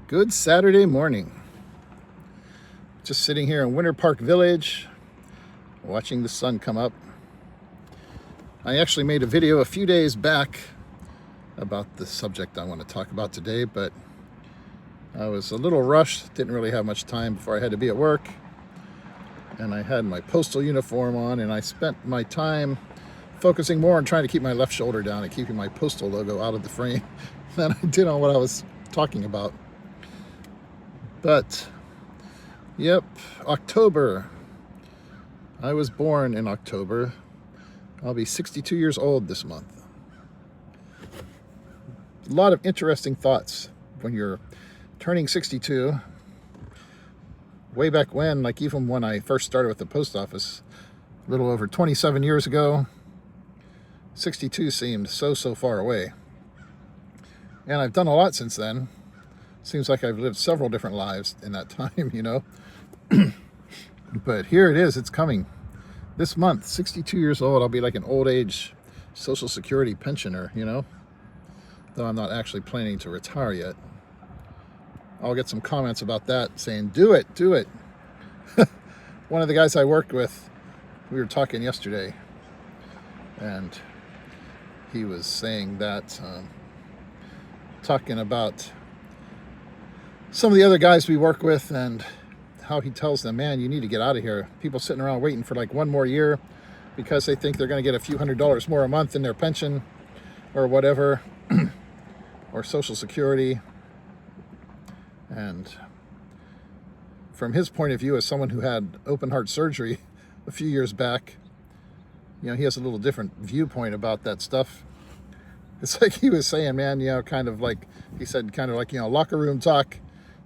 Good Saturday morning. Just sitting here in Winter Park Village, watching the sun come up. I actually made a video a few days back about the subject I want to talk about today, but I was a little rushed, didn't really have much time before I had to be at work, and I had my postal uniform on, and I spent my time focusing more on trying to keep my left shoulder down and keeping my postal logo out of the frame than I did on what I was talking about. But yep, October. I was born in October. I'll be 62 years old this month. A lot of interesting thoughts when you're turning 62. Way back when, like even when I first started with the post office, a little over 27 years ago, 62 seemed so far away. And I've done a lot since then. Seems like I've lived several different lives in that time, you know. But here it is, it's coming. This month, 62 years old, I'll be like an old age Social Security pensioner, you know. Though I'm not actually planning to retire yet. I'll get some comments about that saying, do it, do it. One of the guys I worked with, we were talking yesterday, and he was saying that, talking about some of the other guys we work with and how he tells them, man, you need to get out of here. People sitting around waiting for like one more year because they think they're going to get a few $100s more a month in their pension or whatever, or Social Security. And from his point of view, as someone who had open heart surgery a few years back, you know, he has a little different viewpoint about that stuff. It's like he was saying, man, you know, kind of like, he said, kind of like, you know, locker room talk.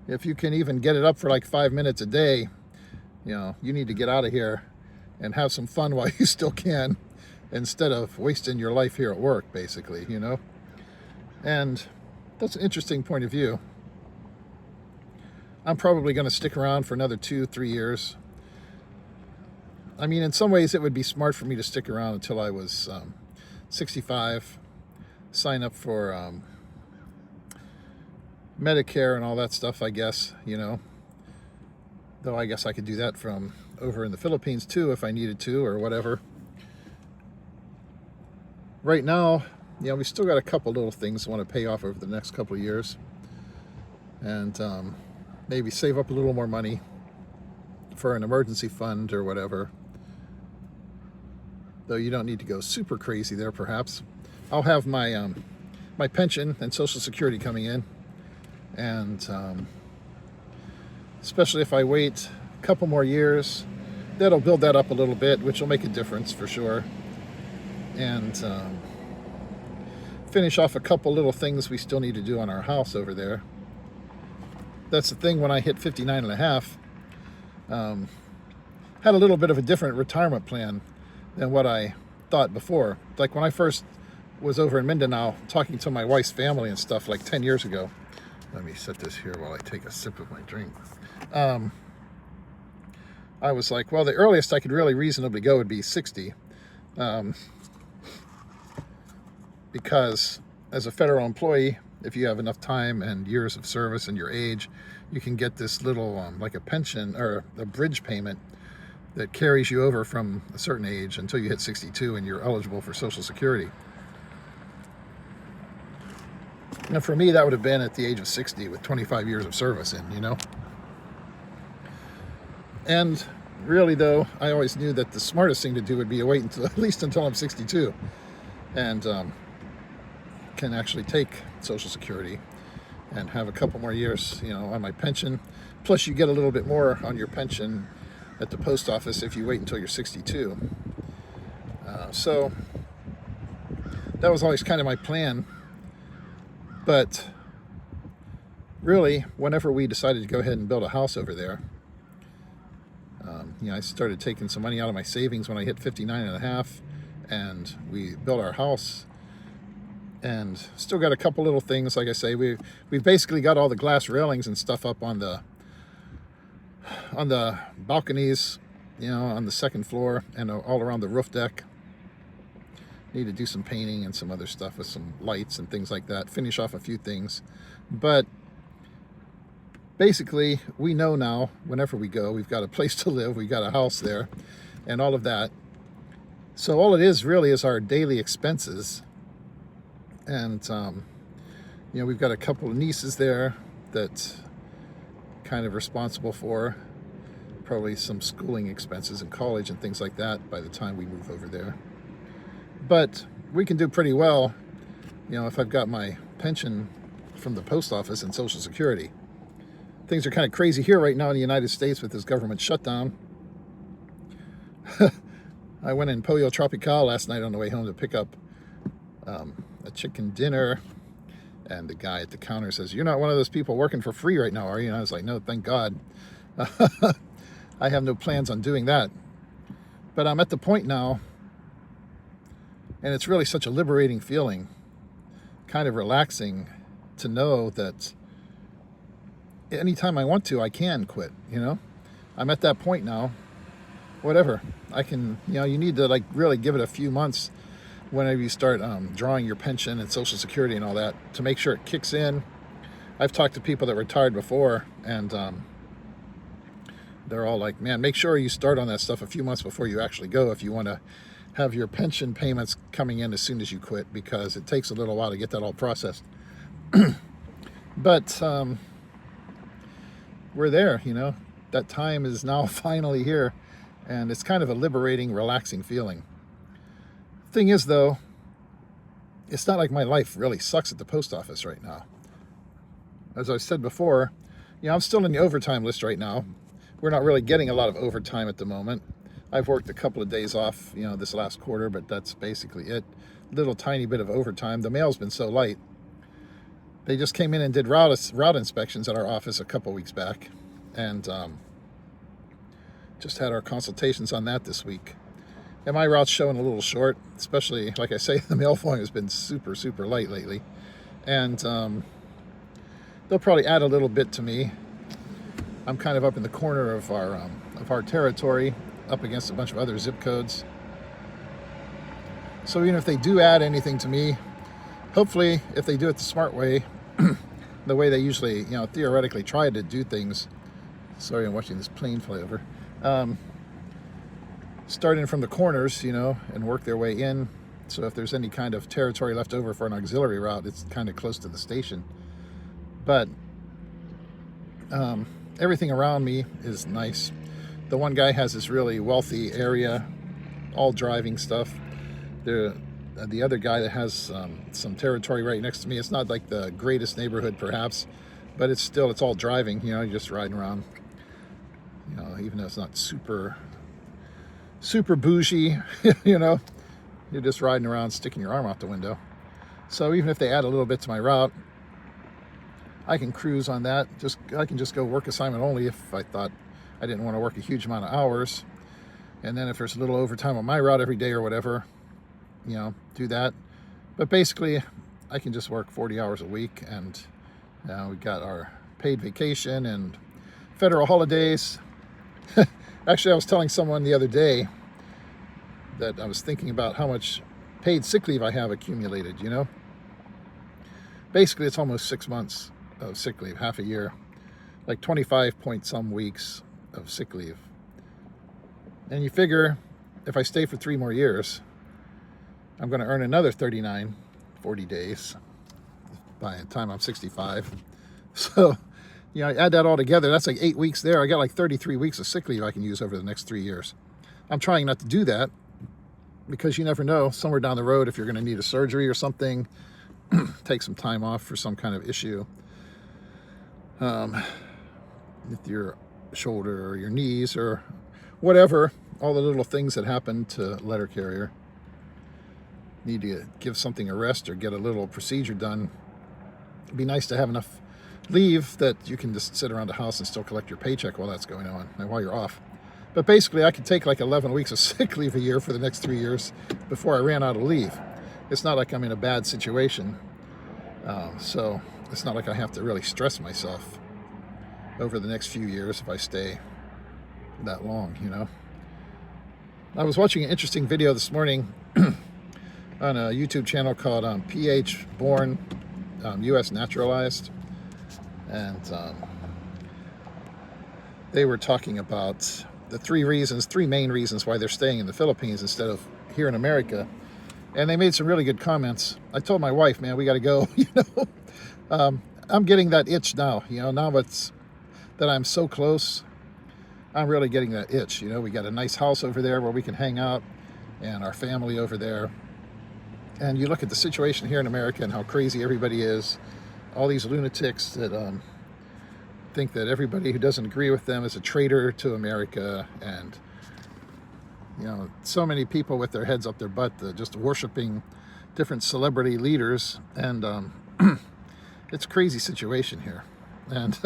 If you can even get it up for like 5 minutes a day, you know, you need to get out of here and have some fun while you still can, instead of wasting your life here at work, basically, you know. And that's an interesting point of view. I'm probably going to stick around for another 2-3 years. I mean, in some ways it would be smart for me to stick around until I was 65, sign up for Medicare and all that stuff, I guess, you know. Though I guess I could do that from over in the Philippines too if I needed to, or whatever. Right now, you know, we still got a couple little things I want to pay off over the next couple of years. And maybe save up a little more money for an emergency fund or whatever. Though you don't need to go super crazy there, perhaps. I'll have my my pension and Social Security coming in. And especially if I wait a couple more years, that'll build that up a little bit, which will make a difference for sure. And finish off a couple little things we still need to do on our house over there. That's the thing, when I hit 59 and a half, had a little bit of a different retirement plan than what I thought before. Like when I first was over in Mindanao talking to my wife's family and stuff like 10 years ago. Let me set this here while I take a sip of my drink. I was like, well, the earliest I could really reasonably go would be 60. Because as a federal employee, if you have enough time and years of service and your age, you can get this little, like a pension or a bridge payment that carries you over from a certain age until you hit 62 and you're eligible for Social Security. Now, for me, that would have been at the age of 60 with 25 years of service in, you know. And really, though, I always knew that the smartest thing to do would be to wait until at least until I'm 62 and can actually take Social Security and have a couple more years, you know, on my pension. Plus, you get a little bit more on your pension at the post office if you wait until you're 62. So that was always kind of my plan. But really, whenever we decided to go ahead and build a house over there, you know, I started taking some money out of my savings when I hit 59 and a half, and we built our house. And still got a couple little things, like I say, we've basically got all the glass railings and stuff up on the balconies, you know, on the second floor and all around the roof deck. Need to do some painting and some other stuff with some lights and things like that. Finish off a few things. But basically, we know now, whenever we go, we've got a place to live, we've got a house there, and all of that. So all it is really is our daily expenses. And, you know, we've got a couple of nieces there that kind of responsible for probably some schooling expenses in college and things like that by the time we move over there. But we can do pretty well, you know, if I've got my pension from the post office and Social Security. Things are kind of crazy here right now in the United States with this government shutdown. I went in Pollo Tropical last night on the way home to pick up a chicken dinner, and the guy at the counter says, "You're not one of those people working for free right now, are you?" And I was like, "No, thank God." I have no plans on doing that. But I'm at the point now, and it's really such a liberating feeling, kind of relaxing to know that anytime I want to, I can quit, you know? I'm at that point now. Whatever. I can, you know, you need to like really give it a few months whenever you start drawing your pension and Social Security and all that to make sure it kicks in. I've talked to people that retired before, and they're all like, man, make sure you start on that stuff a few months before you actually go if you want to have your pension payments coming in as soon as you quit, because it takes a little while to get that all processed. But we're there, you know. That time is now finally here, and it's kind of a liberating, relaxing feeling. Thing is, though, it's not like my life really sucks at the post office right now. As I said before, you know, I'm still in the overtime list right now. We're not really getting a lot of overtime at the moment. I've worked a couple of days off, you know, this last quarter, but that's basically it. Little tiny bit of overtime. The mail's been so light. They just came in and did route inspections at our office a couple weeks back, and just had our consultations on that this week. And my route's showing a little short, especially, like I say, the mail volume has been super, super light lately. And they'll probably add a little bit to me. I'm kind of up in the corner of our territory, up against a bunch of other zip codes. So even if they do add anything to me, hopefully, if they do it the smart way, the way they usually, you know, theoretically try to do things. Sorry, I'm watching this plane fly over. Starting from the corners, you know, and work their way in. So if there's any kind of territory left over for an auxiliary route, it's kind of close to the station. But everything around me is nice. The one guy has this really wealthy area, all driving stuff. The other guy that has some territory right next to me, it's not like the greatest neighborhood perhaps, but it's all driving, you know, you're just riding around, you know, even though it's not super bougie, you know, you're just riding around sticking your arm out the window. So even if they add a little bit to my route, I can cruise on that. I can just go work assignment only if I thought I didn't want to work a huge amount of hours. And then if there's a little overtime on my route every day or whatever, you know, do that. But basically, I can just work 40 hours a week, and we got our paid vacation and federal holidays. Actually, I was telling someone the other day that I was thinking about how much paid sick leave I have accumulated, you know. Basically, it's almost 6 months of sick leave, half a year, like 25 point some weeks of sick leave. And you figure if I stay for 3 more years, I'm going to earn another 39, 40 days by the time I'm 65. So, you know, I add that all together, that's like 8 weeks there. I got like 33 weeks of sick leave I can use over the next 3 years. I'm trying not to do that because you never know, somewhere down the road, if you're going to need a surgery or something, take some time off for some kind of issue with your shoulder or your knees or whatever, all the little things that happen to letter carrier. Need to give something a rest or get a little procedure done. It'd be nice to have enough leave that you can just sit around the house and still collect your paycheck while that's going on and while you're off. But basically, I could take like 11 weeks of sick leave a year for the next 3 years before I ran out of leave. It's not like I'm in a bad situation. So it's not like I have to really stress myself over the next few years if I stay that long, you know. I was watching an interesting video this morning on a YouTube channel called PH Born, US Naturalized. And they were talking about the three main reasons why they're staying in the Philippines instead of here in America. And they made some really good comments. I told my wife, man, we got to go. I'm getting that itch now. Now that I'm so close, I'm really getting that itch. We got a nice house over there where we can hang out, and our family over there. And you look at the situation here in America and how crazy everybody is. All these lunatics that think that everybody who doesn't agree with them is a traitor to America, and so many people with their heads up their butt, just worshiping different celebrity leaders, and it's a crazy situation here, and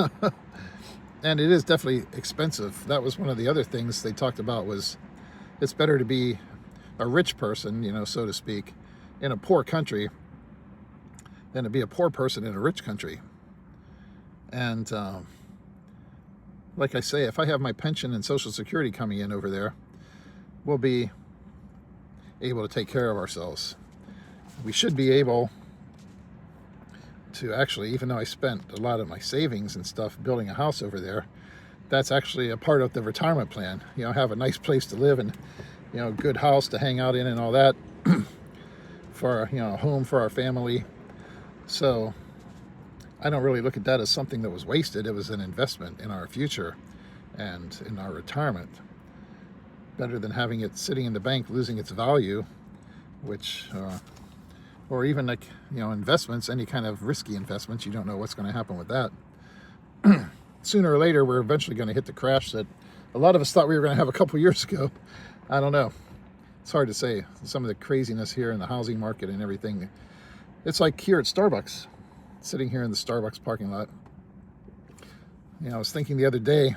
and it is definitely expensive. That was one of the other things they talked about, was it's better to be a rich person, so to speak, in a poor country than to be a poor person in a rich country. And like I say, if I have my pension and Social Security coming in over there, we'll be able to take care of ourselves. We should be able to actually, even though I spent a lot of my savings and stuff building a house over there, that's actually a part of the retirement plan. Have a nice place to live and, a good house to hang out in and all that for, a home for our family. So I don't really look at that as something that was wasted. It was an investment in our future and in our retirement. Better than having it sitting in the bank losing its value, which or even like investments, any kind of risky investments, you don't know what's going to happen with that. Sooner or later, we're eventually going to hit the crash that a lot of us thought we were going to have a couple years ago. I don't know. It's hard to say. Some of the craziness here in the housing market and everything. It's like here at Starbucks, sitting here in the Starbucks parking lot. I was thinking the other day,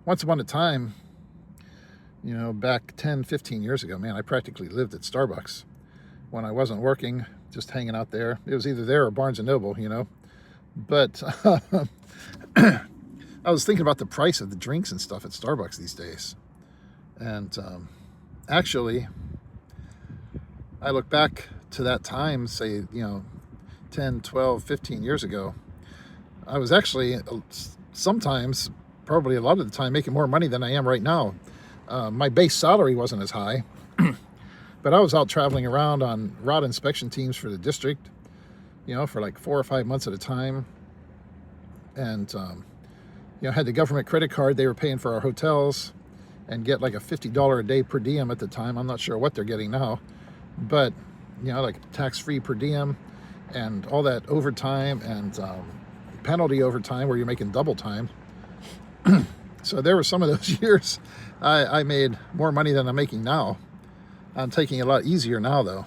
once upon a time, back 10, 15 years ago, man, I practically lived at Starbucks when I wasn't working, just hanging out there. It was either there or Barnes & Noble, But I was thinking about the price of the drinks and stuff at Starbucks these days. And actually, I look back to that time, say, 10, 12, 15 years ago. I was actually sometimes, probably a lot of the time, making more money than I am right now. My base salary wasn't as high, but I was out traveling around on route inspection teams for the district, for like 4 or 5 months at a time. And, had the government credit card. They were paying for our hotels and get like a $50 a day per diem at the time. I'm not sure what they're getting now, but, like tax-free per diem and all that overtime and penalty overtime where you're making double time. So there were some of those years I made more money than I'm making now. I'm taking it a lot easier now, though,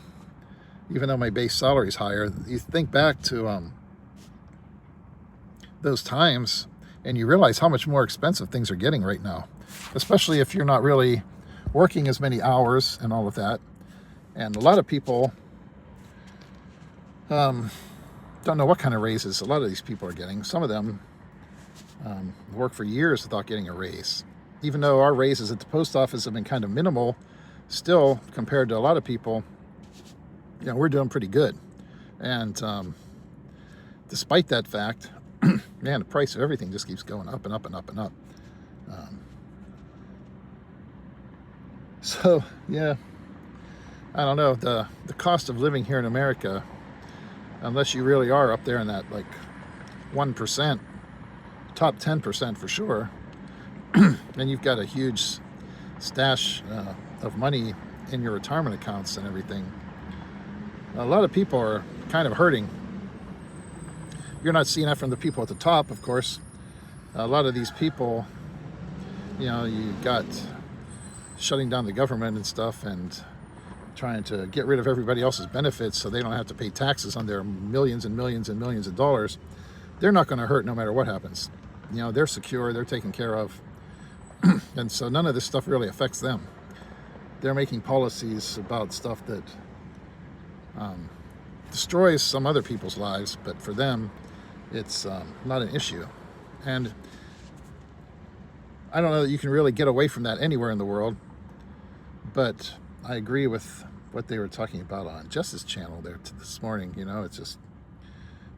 even though my base salary is higher. You think back to those times, and you realize how much more expensive things are getting right now, especially if you're not really working as many hours and all of that. And a lot of people don't know what kind of raises a lot of these people are getting. Some of them work for years without getting a raise. Even though our raises at the post office have been kind of minimal, still, compared to a lot of people, we're doing pretty good. And despite that fact, man, the price of everything just keeps going up and up and up and up. So, yeah, I don't know. The cost of living here in America, unless you really are up there in that, like, 1%, top 10% for sure, and you've got a huge stash of money in your retirement accounts and everything, a lot of people are kind of hurting. You're not seeing that from the people at the top, of course. A lot of these people, you got shutting down the government and stuff and trying to get rid of everybody else's benefits so they don't have to pay taxes on their millions and millions and millions of dollars. They're not going to hurt no matter what happens. They're secure, they're taken care of. And so none of this stuff really affects them. They're making policies about stuff that destroys some other people's lives, but for them, it's not an issue. And I don't know that you can really get away from that anywhere in the world, but I agree with what they were talking about on Justice Channel there this morning. It's just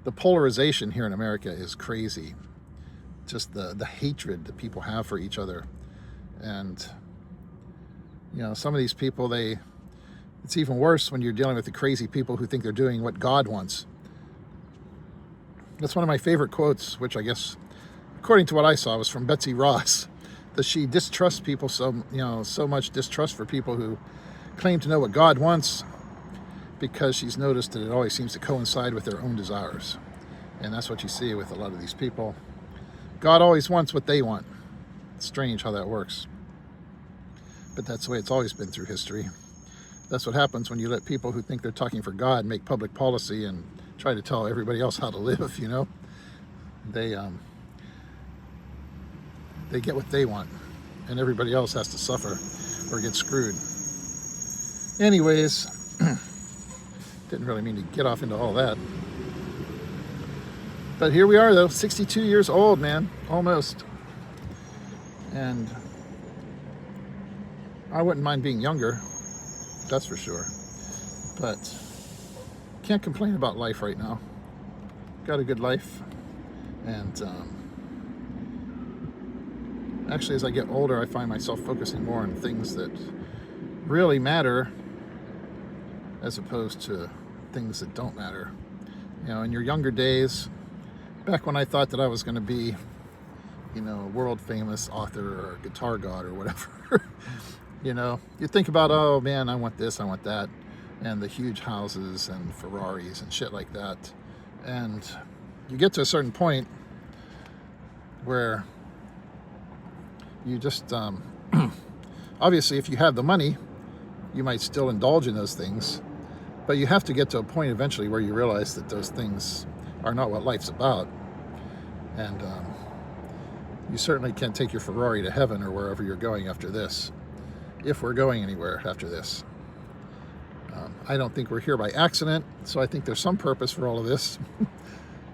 the polarization here in America is crazy. just the hatred that people have for each other. And some of these people, it's even worse when you're dealing with the crazy people who think they're doing what God wants. That's one of my favorite quotes, which I guess, according to what I saw, was from Betsy Ross, that she distrusts people so much distrust for people who claim to know what God wants, because she's noticed that it always seems to coincide with their own desires. And that's what you see with a lot of these people. God always wants what they want. It's strange how that works. But that's the way it's always been through history. That's what happens when you let people who think they're talking for God make public policy and try to tell everybody else how to live, They get what they want, and everybody else has to suffer or get screwed. Anyways, didn't really mean to get off into all that. But here we are, though, 62 years old, man, almost. And I wouldn't mind being younger, that's for sure. But can't complain about life right now. Got a good life. And actually, as I get older, I find myself focusing more on things that really matter as opposed to things that don't matter. In your younger days, back when I thought that I was going to be, a world famous author or guitar god or whatever, you think about, oh man, I want this, I want that, and the huge houses and Ferraris and shit like that. And you get to a certain point where you just, obviously, if you have the money, you might still indulge in those things, but you have to get to a point eventually where you realize that those things are not what life's about. And you certainly can't take your Ferrari to heaven or wherever you're going after this, if we're going anywhere after this. I don't think we're here by accident, so I think there's some purpose for all of this.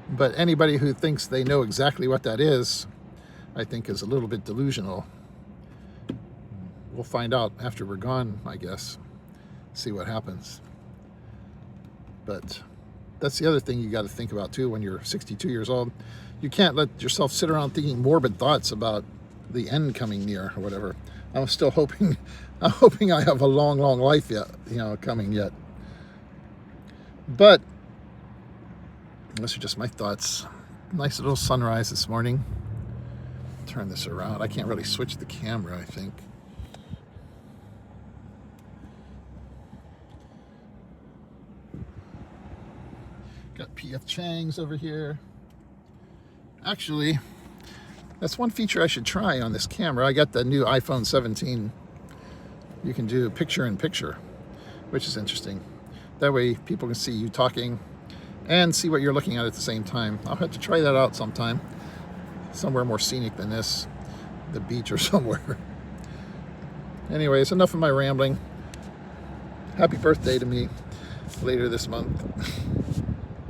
But anybody who thinks they know exactly what that is, I think is a little bit delusional. We'll find out after we're gone, I guess. See what happens. But that's the other thing you got to think about too when you're 62 years old. You can't let yourself sit around thinking morbid thoughts about the end coming near or whatever. I'm still hoping I have a long life yet, coming yet. But those are just my thoughts. Nice little sunrise this morning. Turn this around. I can't really switch the camera, I think. Got P.F. Chang's over here. Actually, that's one feature I should try on this camera. I got the new iPhone 17. You can do picture-in-picture, which is interesting. That way people can see you talking and see what you're looking at the same time. I'll have to try that out sometime. Somewhere more scenic than this. The beach or somewhere. Anyways, enough of my rambling. Happy birthday to me later this month.